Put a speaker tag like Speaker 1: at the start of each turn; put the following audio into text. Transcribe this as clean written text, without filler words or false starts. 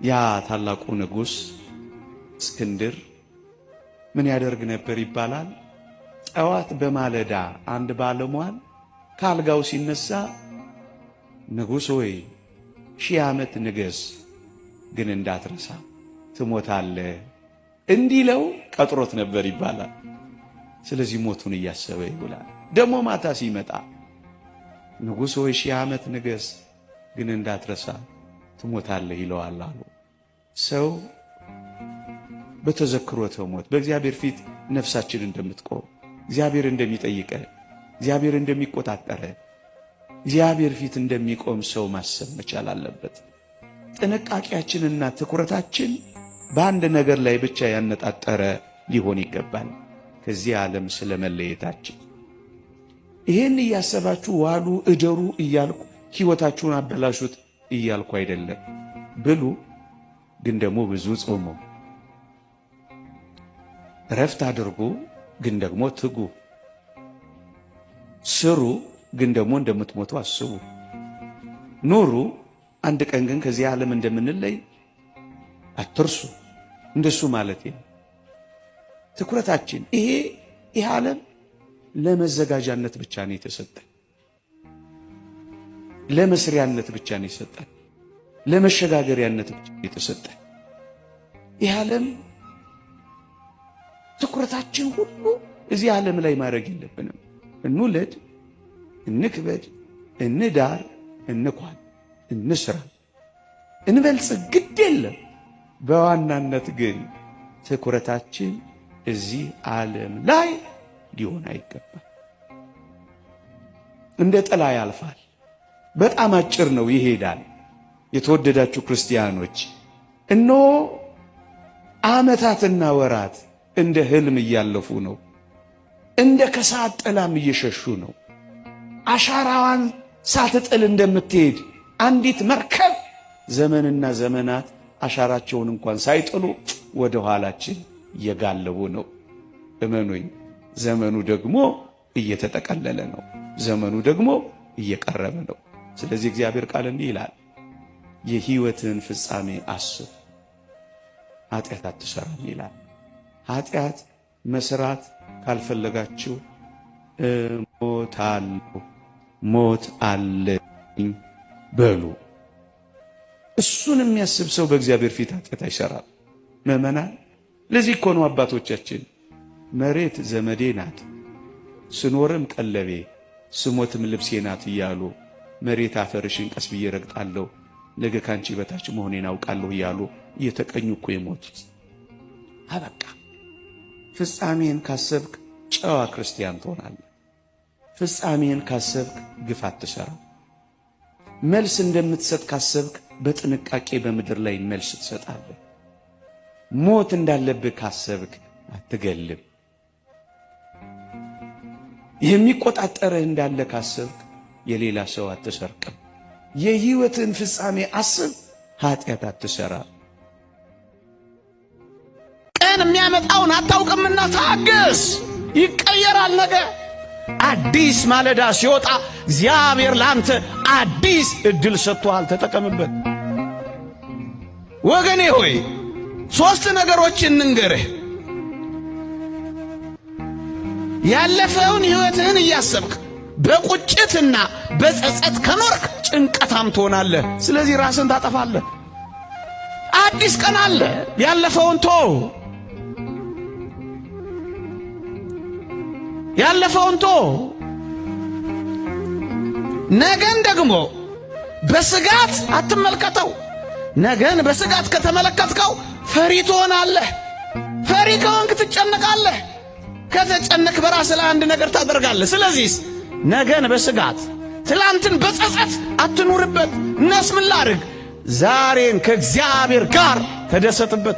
Speaker 1: ያ ታላቁ ንጉስ እስክንድር ምን ያደርግ ነበር ይባላል? ጠዋት በማለዳ አንድ ባለሟል ካልጋው ሲነሳ ንጉስ ሆይ 1000 ዓመት ንገስ፣ ግን እንዳትረሳ ትሞታለህ እንዲለው ቀጥሮት ነበር ይባላል። ስለዚህ ሞቱን እያሰበ ይውላል። ደሞ ማታ ሲመጣ ንጉስ ሆይ 1000 ዓመት ንገስ፣ ግን እንዳትረሳ ትሞታለህ ይለዋል አሉ። ሰው በተዘክሮተ ሞት በእግዚአብሔር ፊት ነፍሳችን እንደምትቆም፣ እግዚአብሔር እንደሚጠይቀ፣ እግዚአብሔር እንደሚቆጣጠረ፣ እግዚአብሔር ፊት እንደሚቆም ሰው ማሰብ መቻል አለበት። ጥንቃቄያችንና ትኩረታችን በአንድ ነገር ላይ ብቻ ያነጣጠረ ሊሆን ይገባል። ከዚህ ዓለም ስለመለየታችን ይሄን እያሰባችሁ ዋሉ እደሩ እያልኩ ሕይወታችሁን አበላሹት እያልኩ አይደለም። ብሉ፣ ግን ደግሞ ብዙ ጾሙ። ረፍት አድርጉ፣ ግን ደግሞ ትጉ። ስሩ፣ ግን ደግሞ እንደምትሞቱ አስቡ። ኑሩ፣ አንድ ቀን ግን ከዚህ ዓለም እንደምንለይ አትርሱ። እንደሱ ማለት ነው ትኩረታችን። ይሄ ዓለም ለመዘጋጃነት ብቻ ነው የተሰጠን፣ ለመስሪያነት ብቻ ነው የተሰጠን፣ ለመሸጋገሪያነት ብቻ ነው የተሰጠን። ይሄ ዓለም ትኩረታችን ሁሉ እዚህ ዓለም ላይ ማድረግ የለብንም። እንውለድ፣ እንክበድ፣ እንዳር፣ እንኳን፣ እንስራ፣ እንበልጽግ፣ ግድ የለም። በዋናነት ግን ትኩረታችን እዚህ ዓለም ላይ ሊሆን አይገባም። እንደ ጥላ ያልፋል፣ በጣም አጭር ነው፣ ይሄዳል። የተወደዳችሁ ክርስቲያኖች እነሆ ዓመታትና ወራት እንደ ህልም እያለፉ ነው። እንደ ከሰዓት ጥላም እየሸሹ ነው። አሻራዋን ሳትጥል እንደምትሄድ አንዲት መርከብ ዘመንና ዘመናት አሻራቸውን እንኳን ሳይጥሉ ወደ ኋላችን እየጋለቡ ነው። እመኑኝ፣ ዘመኑ ደግሞ እየተጠቀለለ ነው። ዘመኑ ደግሞ እየቀረበ ነው። ስለዚህ እግዚአብሔር ቃል እንዲህ ይላል፣ የሕይወትን ፍጻሜ አስብ፣ ኃጢአት አትሰራም ይላል። ኃጢአት መስራት ካልፈለጋችሁ እሞታለሁ፣ ሞት አለኝ በሉ። እሱን የሚያስብ ሰው በእግዚአብሔር ፊት ኃጢአት አይሰራም። ምእመናን፣ ለዚህ እኮ ነው አባቶቻችን መሬት ዘመዴ ናት፣ ስኖርም ቀለቤ፣ ስሞትም ልብሴ ናት እያሉ መሬት አፈርሽን ቀስ ብዬ ረግጣለሁ፣ ነገ ካንቺ በታች መሆኔን አውቃለሁ እያሉ እየተቀኙ እኮ የሞቱት። አበቃ። ፍጻሜን ካሰብክ ጨዋ ክርስቲያን ትሆናለህ። ፍጻሜን ካሰብክ ግፍ አትሰራም። መልስ እንደምትሰጥ ካሰብክ በጥንቃቄ በምድር ላይ መልስ ትሰጣለህ። ሞት እንዳለብህ ካሰብክ አትገልም። የሚቆጣጠርህ እንዳለ ካሰብክ የሌላ ሰው አትሰርቅም። የሕይወትን ፍጻሜ አስብ፣ ኃጢአት አትሰራም። ቀን የሚያመጣውን አታውቅምና ታገስ፣ ይቀየራል ነገ። አዲስ ማለዳ ሲወጣ እግዚአብሔር ላንተ አዲስ እድል ሰጥቷል፣ ተጠቀምበት። ወገኔ ሆይ 3 ነገሮችን እንንገርህ። ያለፈውን ሕይወትህን እያሰብክ በቁጭትና በጸጸት ከኖርክ ጭንቀታም ትሆናለህ። ስለዚህ ራስን ታጠፋለህ። አዲስ ቀን አለ። ያለፈውን ተው፣ ያለፈውን ተው። ነገን ደግሞ በስጋት አትመልከተው። ነገን በስጋት ከተመለከትከው ፈሪ ትሆናለህ። ፈሪ ከሆንክ ትጨነቃለህ። ከተጨነቅ በራስህ ላይ አንድ ነገር ታደርጋለህ። ስለዚህ ነገን በስጋት ትላንትን በጸጸት አትኑርበት። እነስ ምን ላድርግ? ዛሬን ከእግዚአብሔር ጋር ተደሰትበት።